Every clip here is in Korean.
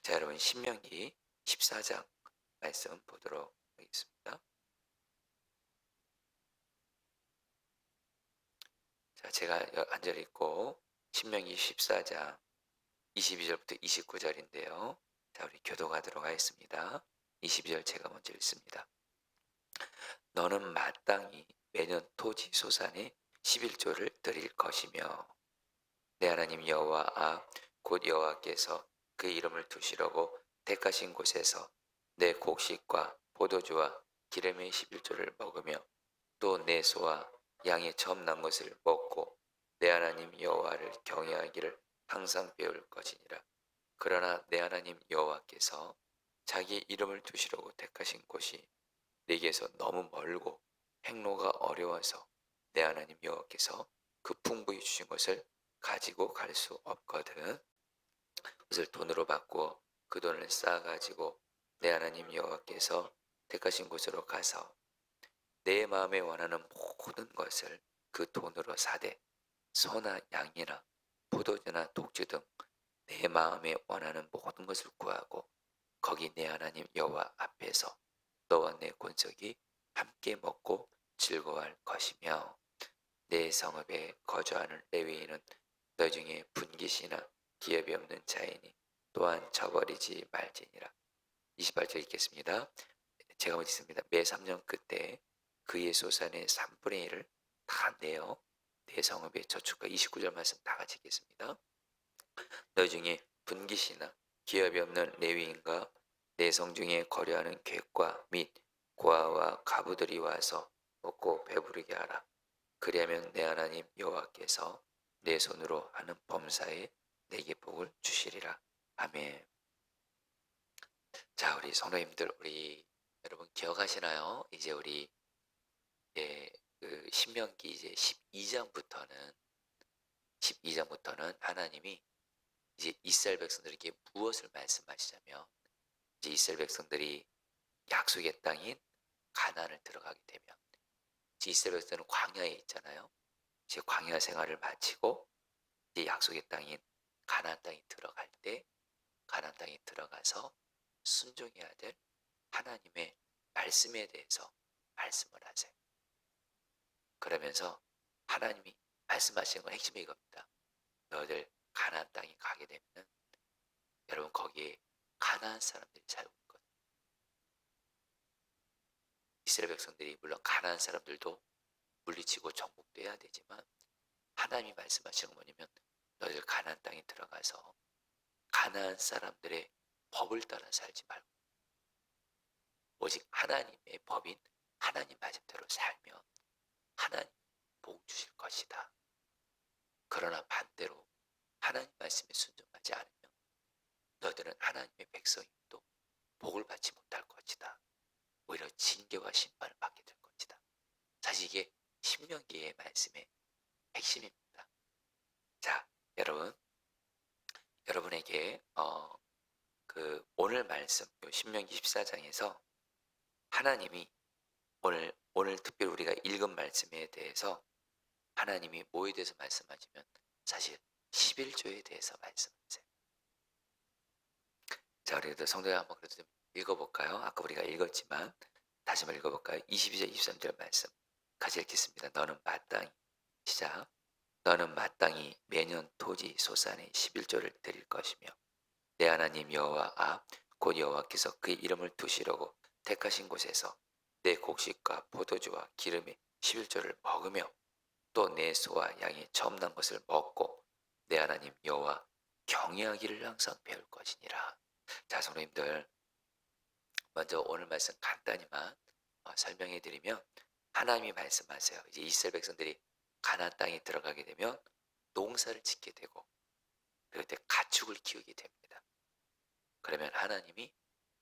자, 여러분 신명기 14장 말씀 보도록 하겠습니다. 자, 제가 한 절 읽고 신명기 14장 22절부터 29절인데요. 자, 우리 교독하도록 하겠습니다. 22절 제가 먼저 읽습니다. 너는 마땅히 매년 토지 소산의 11조를 드릴 것이며 내 하나님 여호와 곧 여호와께서 그 이름을 두시려고 택하신 곳에서 내 곡식과 포도주와 기름의 11조를 먹으며 또 내 소와 양의 처음 난 것을 먹고 내 하나님 여호와를 경외하기를 항상 배울 것이니라. 그러나 내 하나님 여호와께서 자기 이름을 두시려고 택하신 곳이 내게서 너무 멀고 행로가 어려워서 내 하나님 여호와께서 그 풍부히 주신 것을 가지고 갈 수 없거든. 그것을 돈으로 바꾸어 그 돈을 쌓아가지고 내 하나님 여호와께서 택하신 곳으로 가서 내 마음에 원하는 모든 것을 그 돈으로 사되 소나 양이나 포도주나 독주 등 내 마음에 원하는 모든 것을 구하고 거기 내 하나님 여호와 앞에서 너와 내 권속이 함께 먹고 즐거워할 것이며 내 성읍에 거주하는 레위인은 너 중에 분깃이나 기업이 없는 자이니 또한 저버리지 말지니라. 28절 읽겠습니다. 제가 먼저 읽습니다. 매 3년 끝에 그의 소산의 3분의 1을 다 내어 내 성읍에 저축과 29절 말씀 다 같이 읽겠습니다. 너 중에 분깃이나 기업이 없는 레위인과 내 성 중에 거류하는 객과 및 고아와 가부들이 와서 먹고 배부르게 하라. 그리하면 내 하나님 여호와께서 내 손으로 하는 범사에 내게 복을 주시리라. 아멘. 자, 우리 성도님들, 우리 여러분 기억하시나요? 이제 우리 그 신명기 이제 12장부터는 하나님이 이제 이스라엘 백성들에게 무엇을 말씀하시자면 이제 이스라엘 백성들이 약속의 땅인 가나안을 들어가게 되면 이제 이스라엘 백성들은 광야에 있잖아요. 이제 광야 생활을 마치고 이제 약속의 땅인 가나안 땅에 들어갈 때 가나안 땅에 들어가서 순종해야 될 하나님의 말씀에 대해서 말씀을 하세요. 그러면서 하나님이 말씀하시는 건 핵심이 이겁니다. 너희들 가나안 땅에 가게 되면 여러분 거기에 가나안 사람들이 살고 있거든요. 이스라엘 백성들이 물론 가나안 사람들도 물리치고 정복도 해야 되지만 하나님이 말씀하시는 건 뭐냐면 너희들 가나안 땅에 들어가서 가나안 사람들의 법을 따라 살지 말고 오직 하나님의 법인 하나님 말씀대로 살면 하나님 복 주실 것이다. 그러나 반대로 하나님 말씀에 순종하지 않으면 너희들은 하나님의 백성임도 복을 받지 못할 것이다. 오히려 징계와 심판을 받게 될 것이다. 사실 이게 신명기의 말씀의 핵심입니다. 자, 여러분에게 오늘 말씀 신명기 14장에서 하나님이 오늘 특별히 우리가 읽은 말씀에 대해서 하나님이 뭐에 대해서 말씀하시면 사실 11조에 대해서 말씀하세요. 자, 그래도 성도님 한번 그래도 좀 읽어볼까요? 아까 우리가 읽었지만 다시 한번 읽어볼까요? 22절 23절 말씀 같이 읽겠습니다. 시작. 너는 마땅히 매년 토지 소산의 11조를 드릴 것이며 내 하나님 여호와 곧 여호와께서 그의 이름을 두시려고 택하신 곳에서 내 곡식과 포도주와 기름의 11조를 먹으며 또 내 소와 양의 처음 난 것을 먹고 내 하나님 여호와 경외하기를 항상 배울 것이니라. 자, 성도님들 먼저 오늘 말씀 간단히만 설명해 드리면 하나님이 말씀하세요. 이제 이스라엘 백성들이 가나안 땅에 들어가게 되면 농사를 짓게 되고 그때 가축을 키우게 됩니다. 그러면 하나님이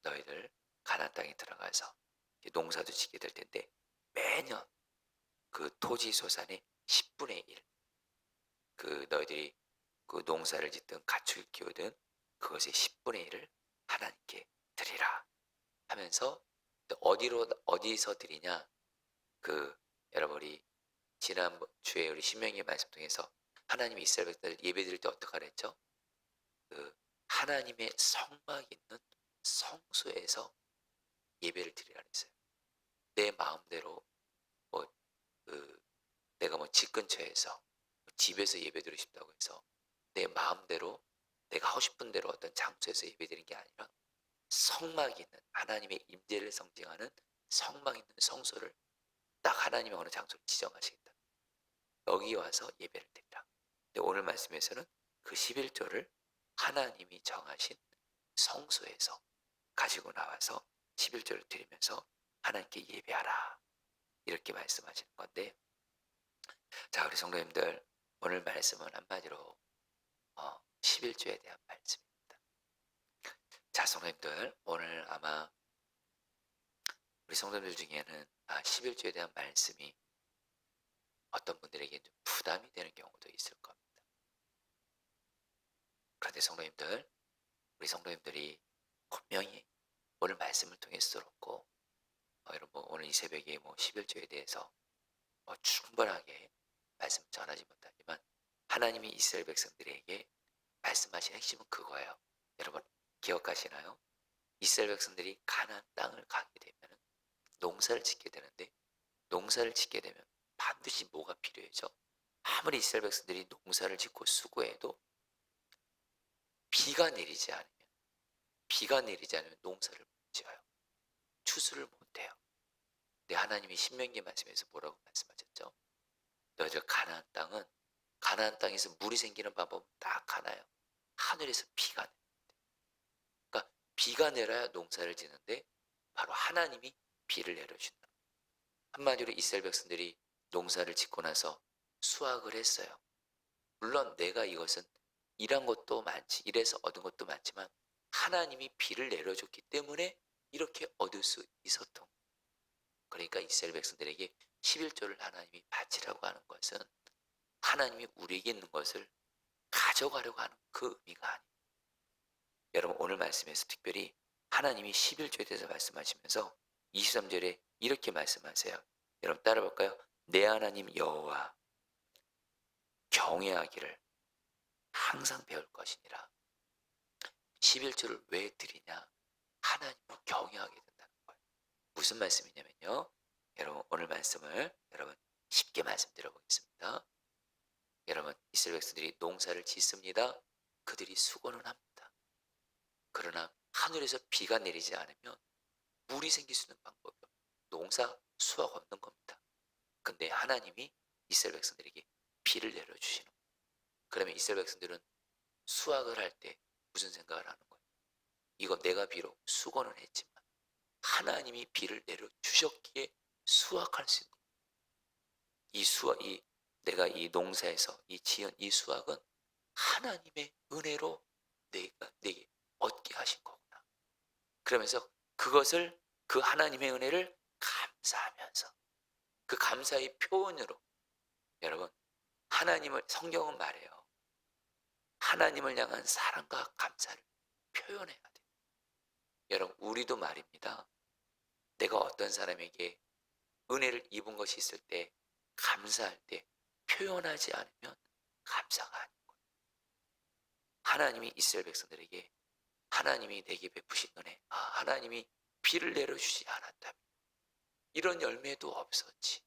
너희들 가나안 땅에 들어가서 농사도 짓게 될 텐데 매년 그 토지 소산의 10분의 1, 그 너희들이 그 농사를 짓든 가축을 키우든 그것의 10분의 1을 하나님께 드리라 하면서 어디서 드리냐? 그 여러분이 지난 주에 우리 신명기 말씀 통해서 하나님이 이스라엘 백성들 예배 드릴 때 어떻게 하랬죠? 그 하나님의 성막 있는 성소에서 예배를 드리라 그랬어요. 내 마음대로 뭐 그 내가 뭐 집 근처에서 집에서 예배드리고 싶다고 해서 내 마음대로 내가 하고 싶은 대로 어떤 장소에서 예배드리는 게 아니라 성막이 있는 하나님의 임재를 상징하는 성막 있는 성소를 딱 하나님의 어느 장소를 지정하시겠다. 여기 와서 예배를 드리라. 근데 오늘 말씀에서는 그 11조를 하나님이 정하신 성소에서 가지고 나와서 11조를 드리면서 하나님께 예배하라. 이렇게 말씀하시는 건데, 자, 우리 성도님들, 오늘 말씀은 한마디로 11조에 대한 말씀입니다. 자, 성도님들, 오늘 아마 우리 성도님들 중에는 11조에 대한 말씀이 어떤 분들에게 좀 부담이 되는 경우도 있을 겁니다. 그런데 성도님들, 우리 성도님들이 분명히 오늘 말씀을 통해서롭고 여러분 오늘 이 새벽에 11조에 대해서 충분하게 말씀 전하지 못하지만 하나님이 이스라엘 백성들에게 말씀하신 핵심은 그거예요. 여러분 기억하시나요? 이스라엘 백성들이 가나안 땅을 가게 되면 농사를 짓게 되는데 농사를 짓게 되면 반드시 뭐가 필요해져? 아무리 이스라엘 백성들이 농사를 짓고 수고해도 비가 내리지 않으면 농사를 못 지어요. 추수를 못 해요. 근데 하나님이 신명기 말씀에서 뭐라고 말씀하셨죠? 너희들 가나안 땅에서 물이 생기는 방법은 딱 하나요. 하늘에서 비가 내려. 그러니까 비가 내려야 농사를 지는데 바로 하나님이 비를 내려준다. 한마디로 이스라엘 백성들이 농사를 짓고 나서 수확을 했어요. 물론 내가 이것은 일한 것도 많지, 일해서 얻은 것도 많지만 하나님이 비를 내려줬기 때문에 이렇게 얻을 수 있었던. 그러니까 이스라엘 백성들에게 11조를 하나님이 바치라고 하는 것은 하나님이 우리에게 있는 것을 가져가려고 하는 그 의미가 아니에요. 여러분 오늘 말씀에서 특별히 하나님이 11조에 대해서 말씀하시면서 23절에 이렇게 말씀하세요. 여러분 따라 볼까요? 내 하나님 여호와 경외하기를 항상 배울 것이니라. 11조를 왜 드리냐? 하나님을 경외하게 된다는 거예요. 무슨 말씀이냐면요. 여러분 오늘 말씀을 여러분 쉽게 말씀드려 보겠습니다. 여러분 이스라엘 백성들이 농사를 짓습니다. 그들이 수고는 합니다. 그러나 하늘에서 비가 내리지 않으면 물이 생길 수 있는 방법이 없어요. 농사 수확 없는 겁니다. 근데 하나님이 이스라엘 백성들에게 비를 내려주시는 거예요. 그러면 이스라엘 백성들은 수확을 할 때 무슨 생각을 하는 거예요? 이거 내가 비록 수고는 했지만 하나님이 비를 내려주셨기에 수확할 수 있는 거예요. 내가 이 농사에서 지은 이 수확은 하나님의 은혜로 내게 얻게 하신 거구나. 그러면서 그것을 그 하나님의 은혜를 감사하면서 그 감사의 표현으로 여러분 하나님을 성경은 말해요. 하나님을 향한 사랑과 감사를 표현해야 돼요. 여러분 우리도 말입니다. 내가 어떤 사람에게 은혜를 입은 것이 있을 때 감사할 때 표현하지 않으면 감사가 아닌 거예요. 하나님이 이스라엘 백성들에게 하나님이 내게 베푸신 은혜, 하나님이 비를 내려주지 않았다면 이런 열매도 없었지,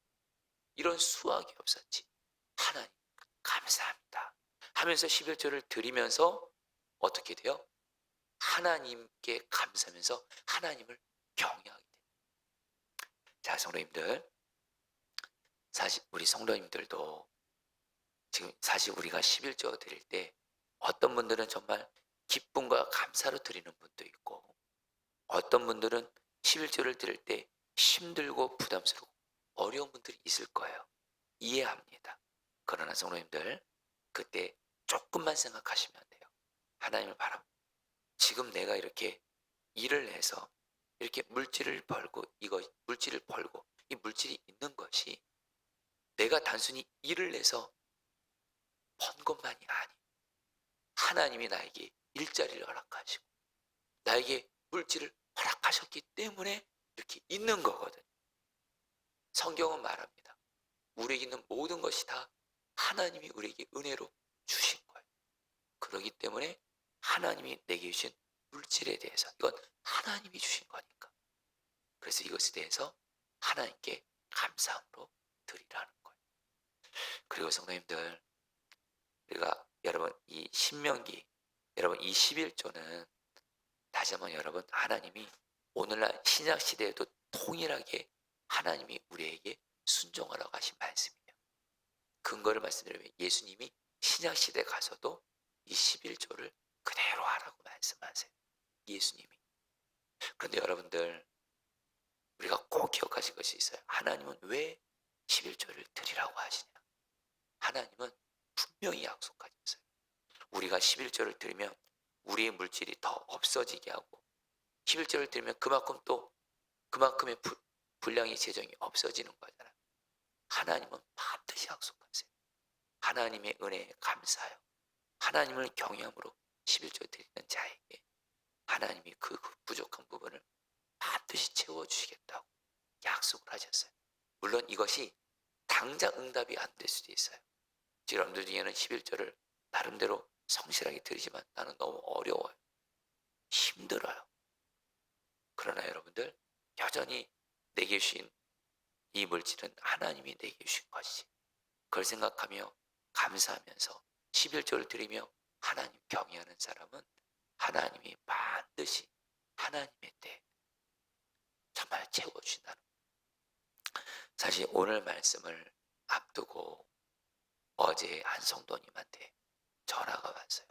이런 수확이 없었지. 하나님 감사합니다 하면서 11조를 드리면서 어떻게 돼요? 하나님께 감사하면서 하나님을 경외하게 돼요. 자 성도님들, 사실 우리 성도님들도 지금 사실 우리가 11조 드릴 때 어떤 분들은 정말 기쁨과 감사로 드리는 분도 있고 어떤 분들은 11조를 드릴 때 힘들고 부담스럽고 어려운 분들이 있을 거예요. 이해합니다. 그러나 성도님들 그때 조금만 생각하시면 돼요. 하나님을 바라보고 지금 내가 이렇게 일을 해서 이렇게 물질을 벌고 이 물질이 있는 것이 내가 단순히 일을 해서 번 것만이 아니에요. 하나님이 나에게 일자리를 허락하시고 나에게 물질을 허락하셨기 때문에 이렇게 있는 거거든요. 성경은 말합니다. 우리에게 있는 모든 것이 다 하나님이 우리에게 은혜로 주신 거예요. 그렇기 때문에 하나님이 내게 주신 물질에 대해서, 이건 하나님이 주신 거니까. 그래서 이것에 대해서 하나님께 감사함으로 드리라는 거예요. 그리고 성도님들, 우리가 여러분 이 신명기, 여러분 이 11조는 다시 한번 여러분, 하나님이 오늘날 신약 시대에도 동일하게 하나님이 우리에게 순종하라고 하신 말씀이에요. 근거를 말씀드리면 예수님이 신약 시대 가서도 이 11조를 그대로 하라고 말씀하세요. 예수님이. 그런데 여러분들, 우리가 꼭 기억하실 것이 있어요. 하나님은 왜 11조를 드리라고 하시냐? 하나님은 분명히 약속하셨어요. 우리가 11조를 드리면 우리의 물질이 더 없어지게 하고, 11조를 드리면 그만큼의 분량의 재정이 없어지는 거잖아요. 하나님은 반드시 약속하세요. 하나님의 은혜에 감사하여 하나님을 경외함으로 11조 드리는 자에게 하나님이 그 부족한 부분을 반드시 채워주시겠다고 약속을 하셨어요. 물론 이것이 당장 응답이 안 될 수도 있어요. 여러분들 중에는 11조를 나름대로 성실하게 드리지만 나는 너무 어려워요. 힘들어요. 그러나 여러분들, 여전히 내게 주신 이 물질은 하나님이 내게 주신 것이지. 그걸 생각하며 감사하면서 11조를 드리며 하나님 경외하는 사람은 하나님이 반드시 하나님의 때 정말 채워주신다는 거예요. 사실 오늘 말씀을 앞두고 어제 한 성도님한테 전화가 왔어요.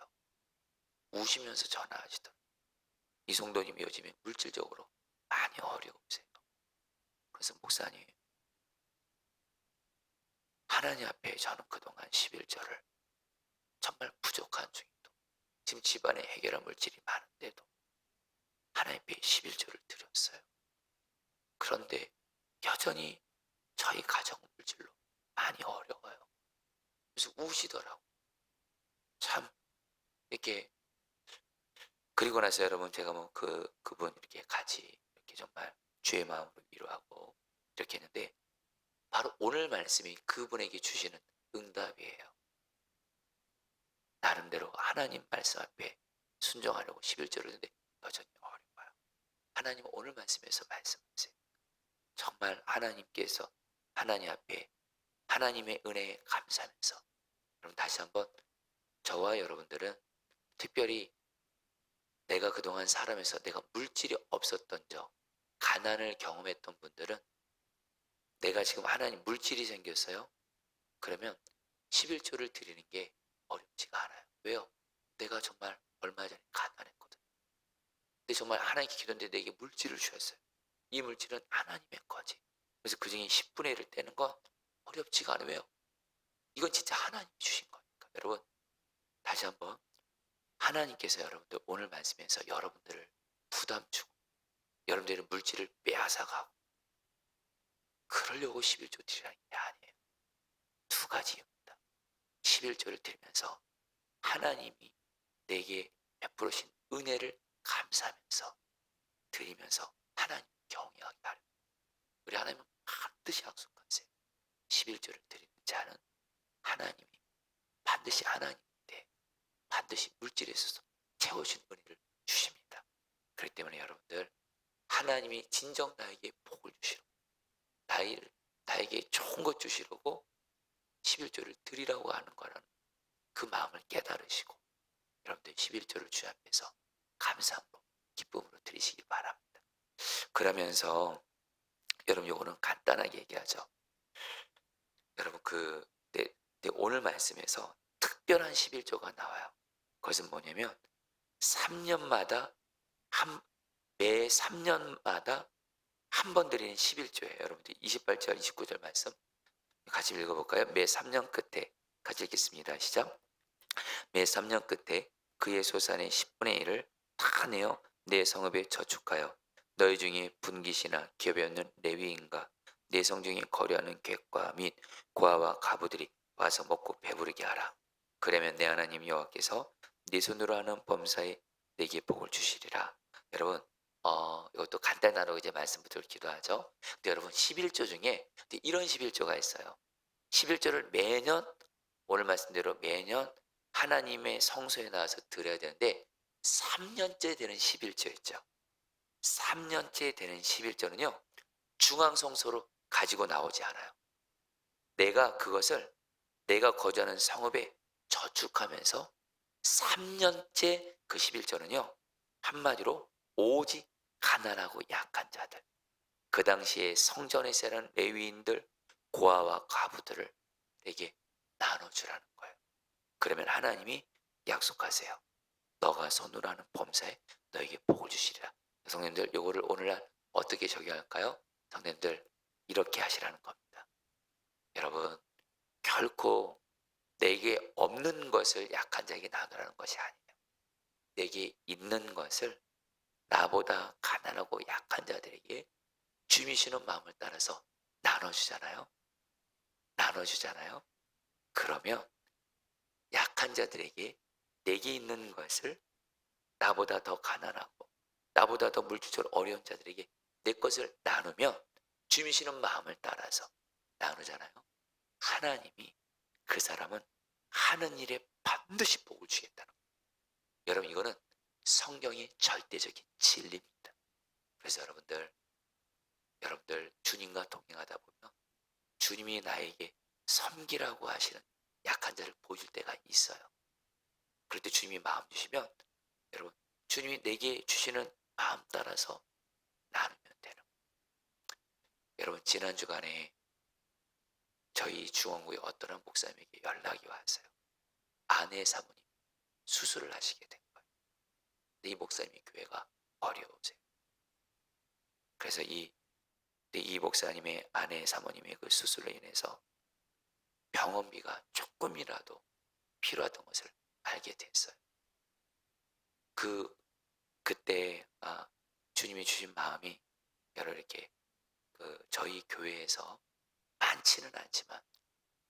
우시면서 전화하시더라고요. 이 성도님이 요즘에 물질적으로 많이 어려우세요. 그래서 목사님, 하나님 앞에 저는 그동안 11조를 정말 부족한 중에도, 지금 집안에 해결할 물질이 많은데도 하나님 앞에 11조를 드렸어요. 그런데 여전히 저희 가정 물질로 많이 어려워요. 그래서 우시더라고. 참 이렇게. 그리고 나서 여러분, 제가 뭐 그분 이렇게 같이 이렇게 정말 주의 마음으로 위로하고 이렇게 했는데, 바로 오늘 말씀이 그분에게 주시는 응답이에요. 나름대로 하나님 말씀 앞에 순종하려고 11조를 했는데 여전히 어려워요. 하나님은 오늘 말씀에서 말씀하세요. 정말 하나님께서 하나님 앞에 하나님의 은혜에 감사하면서, 그럼 다시 한번 저와 여러분들은, 특별히 내가 그동안 살아면서 내가 물질이 없었던 적, 가난을 경험했던 분들은, 내가 지금 하나님 물질이 생겼어요. 그러면 11조를 드리는 게 어렵지가 않아요. 왜요? 내가 정말 얼마 전에 가난했거든. 근데 정말 하나님께 기도했는데 내게 물질을 주셨어요. 이 물질은 하나님의 거지. 그래서 그 중에 10분의 1을 떼는 건 어렵지가 않아요. 왜요? 이건 진짜 하나님이 주신 거니까. 여러분, 다시 한번, 하나님께서 여러분들 오늘 말씀에서 여러분들을 부담 주고 여러분들의 물질을 빼앗아가고 그러려고 11조 드리라는 게 아니에요. 두 가지입니다. 11조를 드리면서 하나님이 내게 베풀으신 은혜를 감사하면서 드리면서 하나님 경외하게 하려. 우리 하나님은 반드시 약속하세요. 11조를 드리는 자는 하나님이 반드시 하나님인데 반드시 물질에 있어서 채워주신 은혜를 주십니다. 그렇기 때문에 여러분들, 하나님이 진정 나에게 복을 주시려고, 나에게 좋은 것 주시려고 11조를 드리라고 하는 거라는 그 마음을 깨달으시고 여러분들 11조를 주 앞에서 감사함으로 기쁨으로 드리시기 바랍니다. 그러면서 여러분, 요거는 간단하게 얘기하죠. 여러분, 오늘 말씀에서 특별한 11조가 나와요. 그것은 뭐냐면 3년마다 매 3년마다 한 번 드리는 11조예요. 여러분들 28절 29절 말씀 같이 읽어볼까요? 매 3년 끝에 같이 읽겠습니다. 시작. 매 3년 끝에 그의 소산의 10분의 1을 다 내어 내 성읍에 저축하여 너희 중에 분깃이나 기업이 없는 레위인과 내 성 중에 거류하는 객과 및 고아와 가부들이 와서 먹고 배부르게 하라. 그러면 내 하나님 여호와께서 네 손으로 하는 범사에 내게 복을 주시리라. 여러분, 이것도 간단하게 이제 말씀부터 기도하죠. 근데 여러분, 11조 중에 이런 11조가 있어요. 11조를 매년, 오늘 말씀대로 매년 하나님의 성소에 나와서 드려야 되는데 3년째 되는 11조였죠. 3년째 되는 11조는요. 중앙성소로 가지고 나오지 않아요. 내가 그것을 내가 거주하는 성읍에 저축하면서 3년째 그 11조는요. 한마디로 오직 가난하고 약한 자들, 그 당시에 성전에 세는 레위인들, 고아와 과부들을 내게 나눠주라는 거예요. 그러면 하나님이 약속하세요. 너가 손으로 하는 범사에 너에게 복을 주시리라. 성도님들, 요거를 오늘날 어떻게 적용할까요? 성도님들, 이렇게 하시라는 겁니다. 여러분, 결코 내게 없는 것을 약한 자에게 나누라는 것이 아니에요. 내게 있는 것을 나보다 가난하고 약한 자들에게 주미시는 마음을 따라서 나눠주잖아요. 나눠주잖아요. 그러면 약한 자들에게 내게 있는 것을 나보다 더 가난하고 나보다 더 물질적으로 어려운 자들에게 내 것을 나누면 주미시는 마음을 따라서 나누잖아요. 하나님이 그 사람은 하는 일에 반드시 복을 주겠다는 거예요. 여러분, 이거는 성경의 절대적인 진리입니다. 그래서 여러분들 주님과 동행하다 보면 주님이 나에게 섬기라고 하시는 약한 자를 보여줄 때가 있어요. 그럴 때 주님이 마음 주시면 여러분, 주님이 내게 주시는 마음 따라서 나누면 되는 거예요. 여러분, 지난 주간에 저희 중원구의 어떤 한 목사님에게 연락이 왔어요. 아내 사모님 수술을 하시게 된 거예요. 근데 이 목사님이 교회가 어려우세요. 그래서 이 목사님의 아내 사모님의 그 수술로 인해서 병원비가 조금이라도 필요하던 것을 알게 됐어요. 그때 주님이 주신 마음이 여러 이렇게 저희 교회에서 많지는 않지만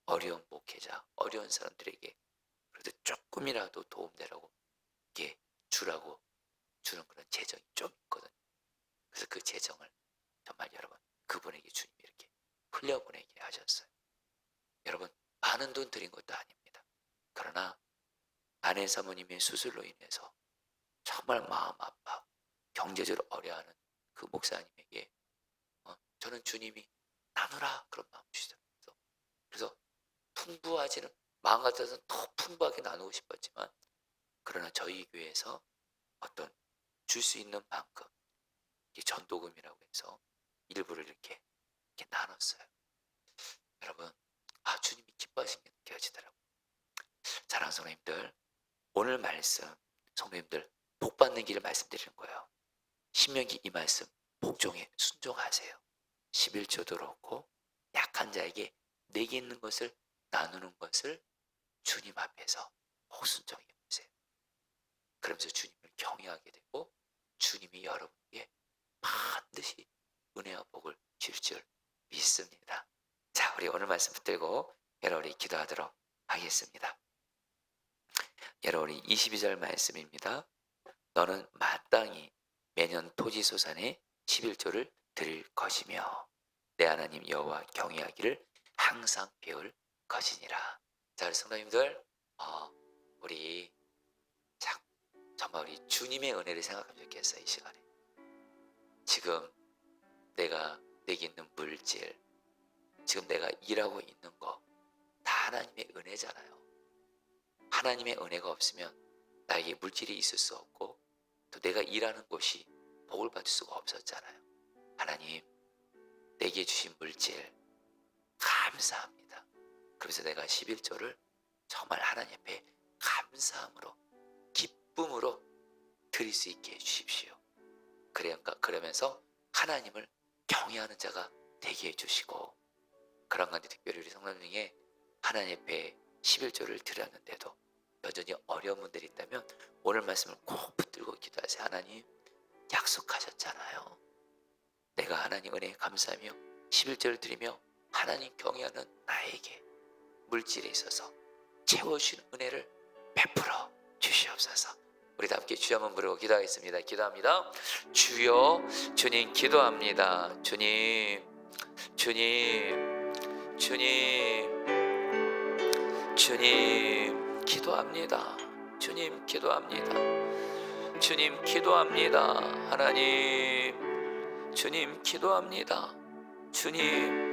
어려운 목회자, 어려운 사람들에게 그래도 조금이라도 도움되라고 이게 주라고 주는 그런 재정이 좀 있거든요. 그래서 그 재정을 정말 여러분 그분에게 주님이 이렇게 흘려보내게 하셨어요. 여러분, 많은 돈 드린 것도 아닙니다. 그러나 아내 사모님의 수술로 인해서 정말 마음 아파 경제적으로 어려워하는 그 목사님에게 저는 주님이 나누라 그런 마음 주시더라고요. 그래서 풍부하지는 마음 같아서는 더 풍부하게 나누고 싶었지만 그러나 저희 교회에서 어떤 줄 수 있는 만큼 전도금이라고 해서 일부를 이렇게 나눴어요. 여러분, 주님이 기뻐하신 게 느껴지더라고요. 사랑하는 성도님들, 오늘 말씀 성도님들 복 받는 길을 말씀드리는 거예요. 신명기 이 말씀 복종에 순종하세요. 11조도 그렇고 약한 자에게 내게 있는 것을 나누는 것을 주님 앞에서 순종해 보세요. 그러면서 주님을 경외하게 되고 주님이 여러분에게 반드시 은혜와 복을 줄 줄 믿습니다. 자, 우리 오늘 말씀 붙들고 여러분이 기도하도록 하겠습니다. 여러분이 22절 말씀입니다. 너는 마땅히 매년 토지소산의 11조를 드릴 것이며 내 하나님 여호와 경외하기를 항상 배울 것이니라. 자, 우리 성도님들, 우리 정말 우리 주님의 은혜를 생각하면 좋겠어요. 이 시간에 지금 내게 있는 물질, 지금 내가 일하고 있는 거 다 하나님의 은혜잖아요. 하나님의 은혜가 없으면 나에게 물질이 있을 수 없고 또 내가 일하는 곳이 복을 받을 수가 없었잖아요. 하나님, 내게 주신 물질 감사합니다. 그래서 내가 11조를 정말 하나님 앞에 감사함으로 기쁨으로 드릴 수 있게 해주십시오. 그러면서 하나님을 경외하는 자가 되게 해주시고 그런 가운데 특별히 우리 성도 중에 하나님 앞에 11조를 드렸는데도 여전히 어려운 분들이 있다면 오늘 말씀을 꼭 붙들고 기도하세요. 하나님, 약속하셨잖아요. 내가 하나님 은혜에 감사하며 11조를 드리며 하나님 경외하는 나에게 물질에 있어서 채워주신 은혜를 베풀어 주시옵소서. 우리 다 함께 주여 한번 부르고 기도하겠습니다. 기도합니다. 주여, 주님 기도합니다. 주님 기도합니다. 주님 기도합니다. 주님 기도합니다. 하나님, 주님 기도합니다. 주님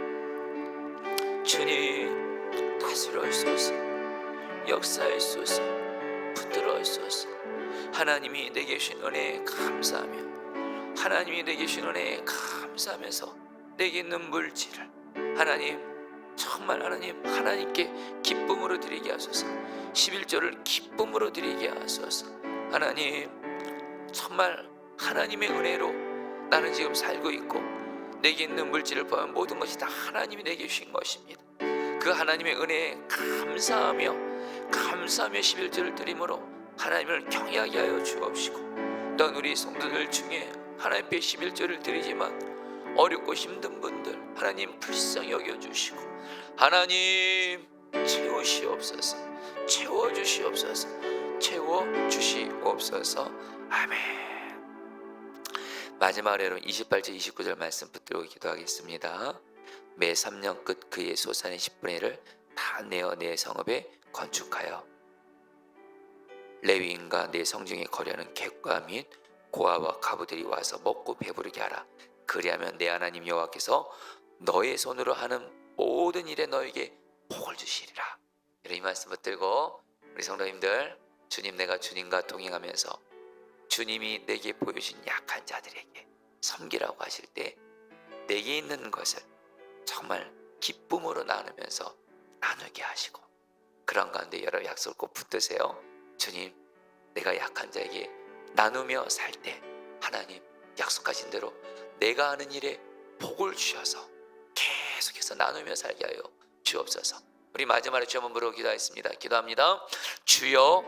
다스려주소서. 역사하소서. 붙들어주소서. 하나님이 내게 주신 은혜에 감사하며, 하나님이 내게 주신 은혜에 감사하면서 내게 있는 물질을 하나님, 정말 하나님, 하나님께 기쁨으로 드리게 하소서. 11조를 기쁨으로 드리게 하소서. 하나님, 정말 하나님의 은혜로 나는 지금 살고 있고, 내게 있는 물질을 보면 모든 것이 다 하나님이 내게 주신 것입니다. 그 하나님의 은혜에 감사하며 11조를 드림으로 하나님을 경외하게 하여 주옵시고, 또한 우리 성도들 중에 하나님 앞에 11조를 드리지만 어렵고 힘든 분들 하나님 불쌍히 여겨주시고, 하나님 채우시옵소서. 채워주시옵소서. 채워주시옵소서. 아멘. 마지막으로 여러분 28절 29절 말씀 붙들고 기도하겠습니다. 매 3년 끝 그의 소산의 10분의 1을 다 내어 내 성읍에 건축하여 레위인과 내 성중에 거류하는 객과 및 고아와 가부들이 와서 먹고 배부르게 하라. 그리하면 내 하나님 여호와께서 너의 손으로 하는 모든 일에 너에게 복을 주시리라. 이 말씀 붙들고 우리 성도님들, 주님, 내가 주님과 동행하면서 주님이 내게 보여주신 약한 자들에게 섬기라고 하실 때 내게 있는 것을 정말 기쁨으로 나누면서 나누게 하시고, 그런 가운데 여러분 약속을 꼭 붙드세요. 주님, 내가 약한 자에게 나누며 살 때 하나님 약속하신 대로 내가 하는 일에 복을 주셔서 계속해서 나누며 살게 하여 주옵소서. 우리 마지막으로 주여 한번 부르고 기도하겠습니다. 기도합니다. 주여,